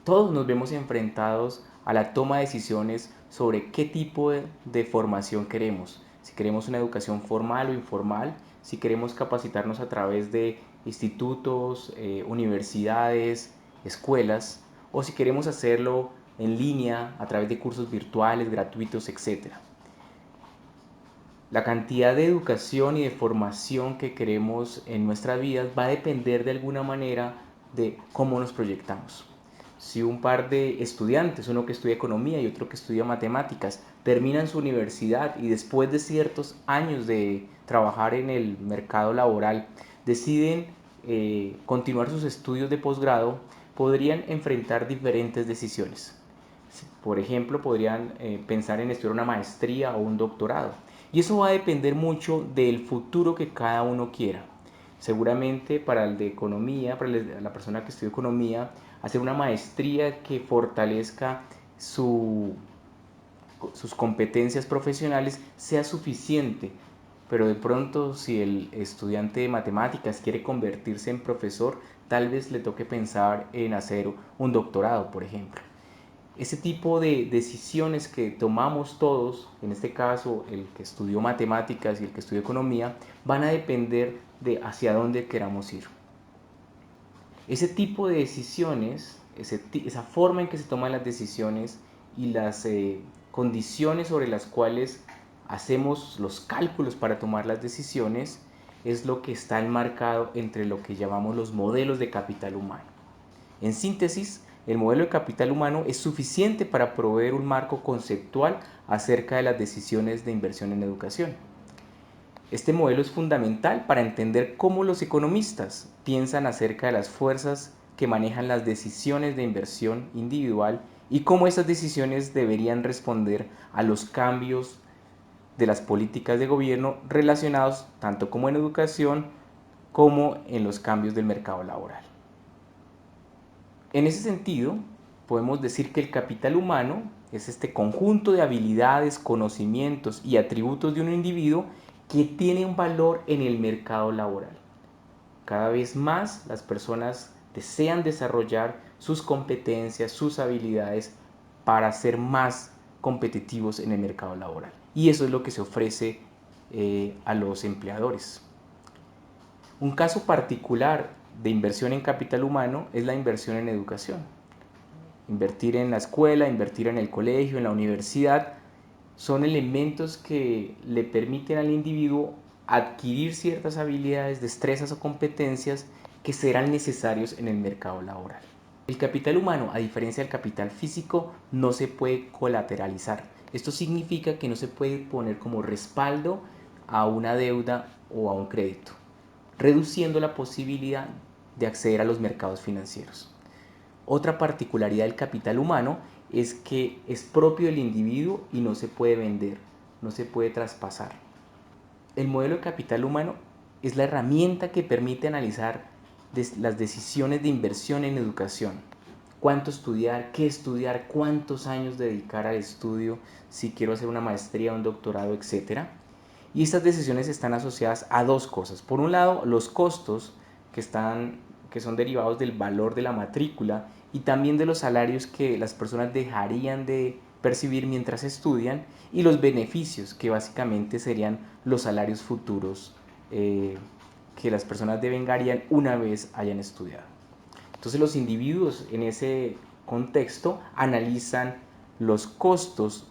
Todos nos vemos enfrentados a la toma de decisiones sobre qué tipo de formación queremos. Si queremos una educación formal o informal, si queremos capacitarnos a través de institutos, universidades, escuelas, o si queremos hacerlo en línea a través de cursos virtuales, gratuitos, etc. La cantidad de educación y de formación que queremos en nuestras vidas va a depender de alguna manera de cómo nos proyectamos. Si un par de estudiantes, uno que estudia economía y otro que estudia matemáticas, terminan su universidad y después de ciertos años de trabajar en el mercado laboral deciden continuar sus estudios de posgrado, podrían enfrentar diferentes decisiones. Por ejemplo, podrían pensar en estudiar una maestría o un doctorado. Y eso va a depender mucho del futuro que cada uno quiera. Seguramente para el de economía, para la persona que estudia economía, hacer una maestría que fortalezca sus competencias profesionales sea suficiente. Pero de pronto si el estudiante de matemáticas quiere convertirse en profesor, tal vez le toque pensar en hacer un doctorado, por ejemplo. Ese tipo de decisiones que tomamos todos, en este caso el que estudió matemáticas y el que estudió economía, van a depender de hacia dónde queramos ir. Ese tipo de decisiones, esa forma en que se toman las decisiones y las condiciones sobre las cuales hacemos los cálculos para tomar las decisiones, es lo que está enmarcado entre lo que llamamos los modelos de capital humano. En síntesis, el modelo de capital humano es suficiente para proveer un marco conceptual acerca de las decisiones de inversión en educación. Este modelo es fundamental para entender cómo los economistas piensan acerca de las fuerzas que manejan las decisiones de inversión individual y cómo esas decisiones deberían responder a los cambios de las políticas de gobierno relacionados tanto como en educación como en los cambios del mercado laboral. En ese sentido, podemos decir que el capital humano es este conjunto de habilidades, conocimientos y atributos de un individuo que tiene un valor en el mercado laboral. Cada vez más las personas desean desarrollar sus competencias, sus habilidades para ser más competitivos en el mercado laboral. Y eso es lo que se ofrece a los empleadores. Un caso particular de inversión en capital humano es la inversión en educación. Invertir en la escuela, invertir en el colegio, en la universidad, son elementos que le permiten al individuo adquirir ciertas habilidades, destrezas o competencias que serán necesarios en el mercado laboral. El capital humano, a diferencia del capital físico, no se puede colateralizar. Esto significa que no se puede poner como respaldo a una deuda o a un crédito, reduciendo la posibilidad de acceder a los mercados financieros. Otra particularidad del capital humano es que es propio del individuo y no se puede vender, no se puede traspasar. El modelo de capital humano es la herramienta que permite analizar las decisiones de inversión en educación. Cuánto estudiar, qué estudiar, cuántos años dedicar al estudio, si quiero hacer una maestría, un doctorado, etc. Y estas decisiones están asociadas a dos cosas. Por un lado, los costos que son derivados del valor de la matrícula y también de los salarios que las personas dejarían de percibir mientras estudian, y los beneficios que básicamente serían los salarios futuros que las personas devengarían una vez hayan estudiado. Entonces los individuos en ese contexto analizan los costos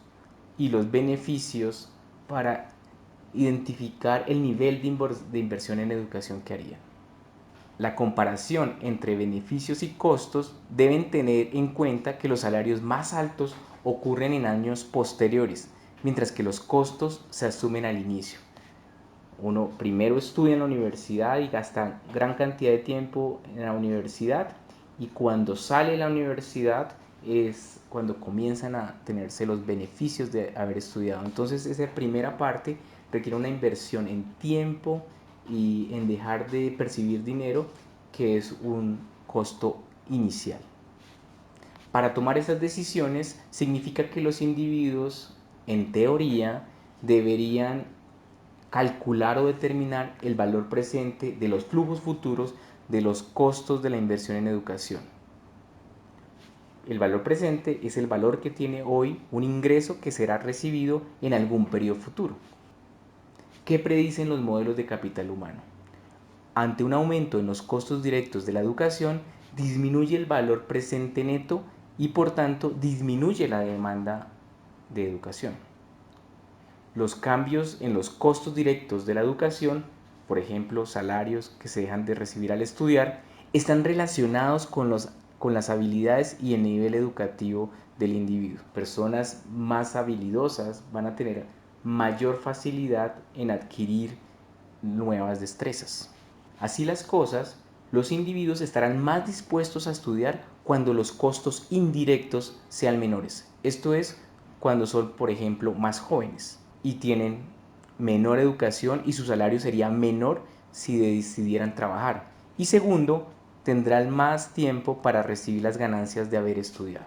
y los beneficios para identificar el nivel de inversión en educación que harían. La comparación entre beneficios y costos deben tener en cuenta que los salarios más altos ocurren en años posteriores, mientras que los costos se asumen al inicio. Uno primero estudia en la universidad y gasta gran cantidad de tiempo en la universidad, y cuando sale de la universidad es cuando comienzan a tenerse los beneficios de haber estudiado. Entonces esa primera parte requiere una inversión en tiempo y en dejar de percibir dinero, que es un costo inicial. Para tomar esas decisiones significa que los individuos, en teoría, deberían calcular o determinar el valor presente de los flujos futuros de los costos de la inversión en educación. El valor presente es el valor que tiene hoy un ingreso que será recibido en algún periodo futuro. ¿Qué predicen los modelos de capital humano? Ante un aumento en los costos directos de la educación, disminuye el valor presente neto y por tanto disminuye la demanda de educación. Los cambios en los costos directos de la educación, por ejemplo, salarios que se dejan de recibir al estudiar, están relacionados con las habilidades y el nivel educativo del individuo. Personas más habilidosas van a tener mayor facilidad en adquirir nuevas destrezas. Así las cosas, los individuos estarán más dispuestos a estudiar cuando los costos indirectos sean menores. Esto es, cuando son, por ejemplo, más jóvenes y tienen menor educación y su salario sería menor si decidieran trabajar. Y segundo, tendrán más tiempo para recibir las ganancias de haber estudiado.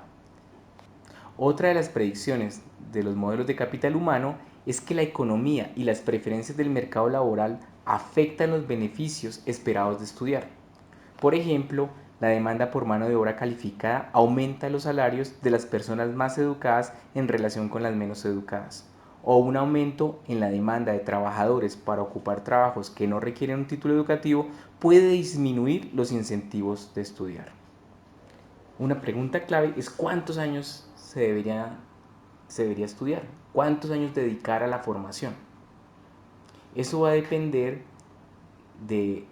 Otra de las predicciones de los modelos de capital humano es que la economía y las preferencias del mercado laboral afectan los beneficios esperados de estudiar. Por ejemplo, la demanda por mano de obra calificada aumenta los salarios de las personas más educadas en relación con las menos educadas, o un aumento en la demanda de trabajadores para ocupar trabajos que no requieren un título educativo puede disminuir los incentivos de estudiar. Una pregunta clave es cuántos años se debería estudiar, cuántos años dedicar a la formación. Eso va a depender de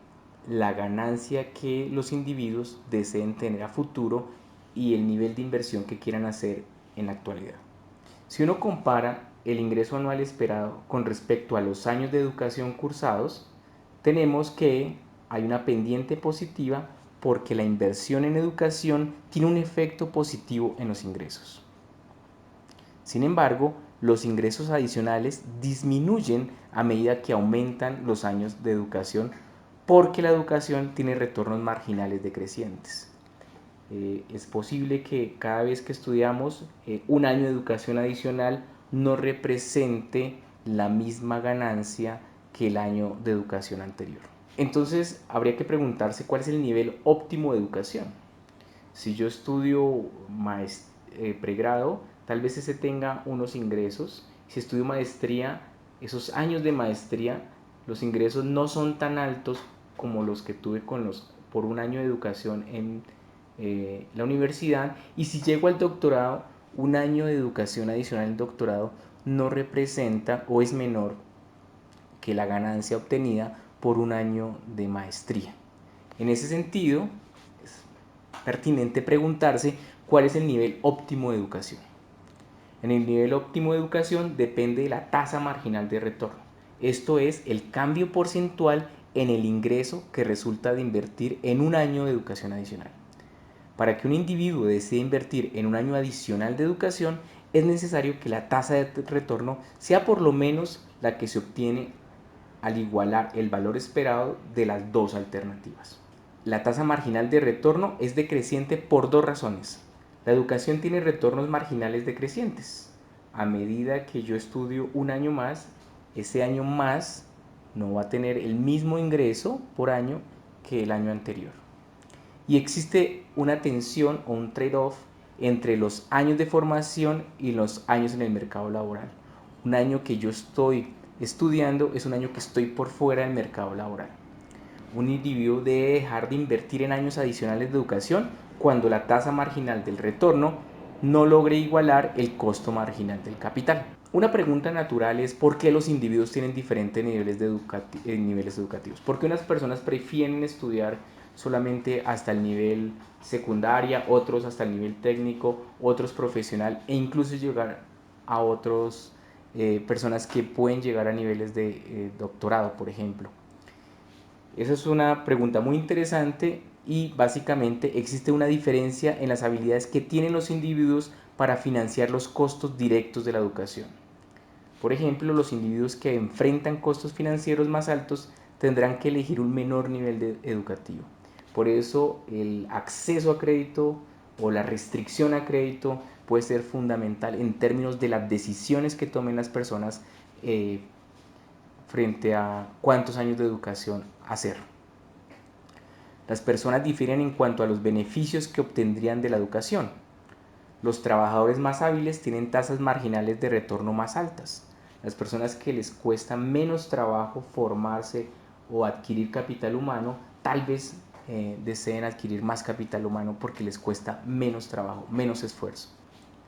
la ganancia que los individuos deseen tener a futuro y el nivel de inversión que quieran hacer en la actualidad. Si uno compara el ingreso anual esperado con respecto a los años de educación cursados, tenemos que hay una pendiente positiva porque la inversión en educación tiene un efecto positivo en los ingresos. Sin embargo, los ingresos adicionales disminuyen a medida que aumentan los años de educación porque la educación tiene retornos marginales decrecientes. Es posible que cada vez que estudiamos un año de educación adicional no represente la misma ganancia que el año de educación anterior. Entonces habría que preguntarse cuál es el nivel óptimo de educación. Si yo estudio pregrado, tal vez ese tenga unos ingresos. Si estudio maestría, esos años de maestría, los ingresos no son tan altos como los que tuve por un año de educación en la universidad. Y si llego al doctorado, un año de educación adicional en doctorado no representa o es menor que la ganancia obtenida por un año de maestría. En ese sentido, es pertinente preguntarse cuál es el nivel óptimo de educación. En el nivel óptimo de educación depende de la tasa marginal de retorno. Esto es el cambio porcentual en el ingreso que resulta de invertir en un año de educación adicional. Para que un individuo decida invertir en un año adicional de educación, es necesario que la tasa de retorno sea por lo menos la que se obtiene al igualar el valor esperado de las dos alternativas. La tasa marginal de retorno es decreciente por dos razones. La educación tiene retornos marginales decrecientes. A medida que yo estudio un año más, ese año más no va a tener el mismo ingreso por año que el año anterior. Y existe una tensión o un trade-off entre los años de formación y los años en el mercado laboral. Un año que yo estoy estudiando es un año que estoy por fuera del mercado laboral. Un individuo debe dejar de invertir en años adicionales de educación cuando la tasa marginal del retorno no logre igualar el costo marginal del capital. Una pregunta natural es ¿por qué los individuos tienen diferentes niveles educativos? ¿Por qué unas personas prefieren estudiar solamente hasta el nivel secundaria, otros hasta el nivel técnico, otros profesional e incluso llegar a otros personas que pueden llegar a niveles de doctorado, por ejemplo? Esa es una pregunta muy interesante y básicamente existe una diferencia en las habilidades que tienen los individuos para financiar los costos directos de la educación. Por ejemplo, los individuos que enfrentan costos financieros más altos tendrán que elegir un menor nivel educativo. Por eso el acceso a crédito o la restricción a crédito puede ser fundamental en términos de las decisiones que tomen las personas frente a cuántos años de educación hacer. Las personas difieren en cuanto a los beneficios que obtendrían de la educación. Los trabajadores más hábiles tienen tasas marginales de retorno más altas. Las personas que les cuesta menos trabajo formarse o adquirir capital humano, tal vez deseen adquirir más capital humano porque les cuesta menos trabajo, menos esfuerzo.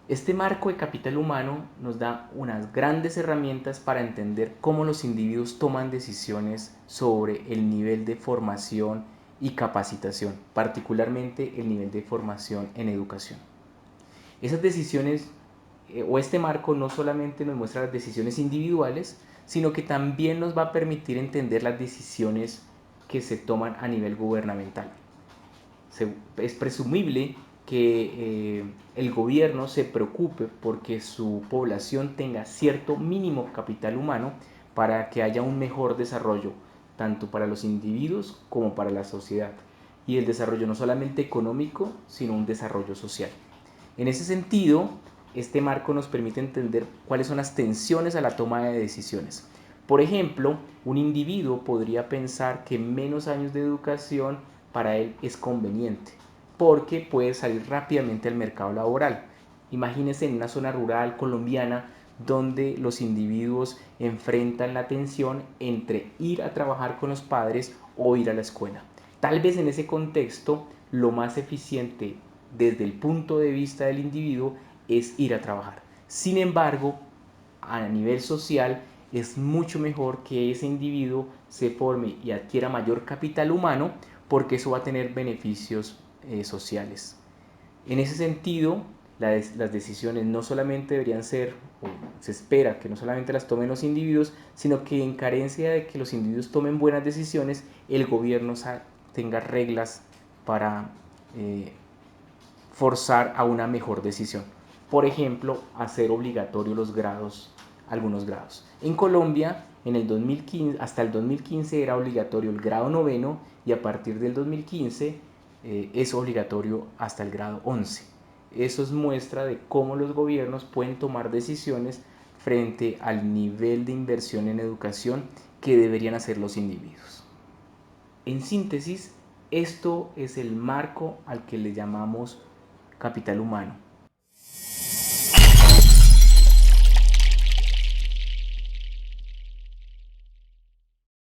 Este marco de capital humano nos da unas grandes herramientas para entender cómo los individuos toman decisiones sobre el nivel de formación y capacitación, particularmente el nivel de formación en educación. Esas decisiones o este marco no solamente nos muestra las decisiones individuales, sino que también nos va a permitir entender las decisiones que se toman a nivel gubernamental. Es presumible que el gobierno se preocupe porque su población tenga cierto mínimo capital humano para que haya un mejor desarrollo, tanto para los individuos como para la sociedad. Y el desarrollo no solamente económico, sino un desarrollo social. En ese sentido, este marco nos permite entender cuáles son las tensiones a la toma de decisiones. Por ejemplo, un individuo podría pensar que menos años de educación para él es conveniente, porque puede salir rápidamente al mercado laboral. Imagínense en una zona rural colombiana donde los individuos enfrentan la tensión entre ir a trabajar con los padres o ir a la escuela. Tal vez en ese contexto lo más eficiente desde el punto de vista del individuo es ir a trabajar. Sin embargo, a nivel social es mucho mejor que ese individuo se forme y adquiera mayor capital humano porque eso va a tener beneficios sociales. En ese sentido, las decisiones no solamente deberían ser, o se espera que no solamente las tomen los individuos, sino que en carencia de que los individuos tomen buenas decisiones, el gobierno tenga reglas para forzar a una mejor decisión. Por ejemplo, hacer obligatorio los grados, algunos grados. En Colombia, en el 2015, hasta el 2015 era obligatorio el grado noveno y a partir del 2015 es obligatorio hasta el grado 11. Eso es muestra de cómo los gobiernos pueden tomar decisiones frente al nivel de inversión en educación que deberían hacer los individuos. En síntesis, esto es el marco al que le llamamos capital humano.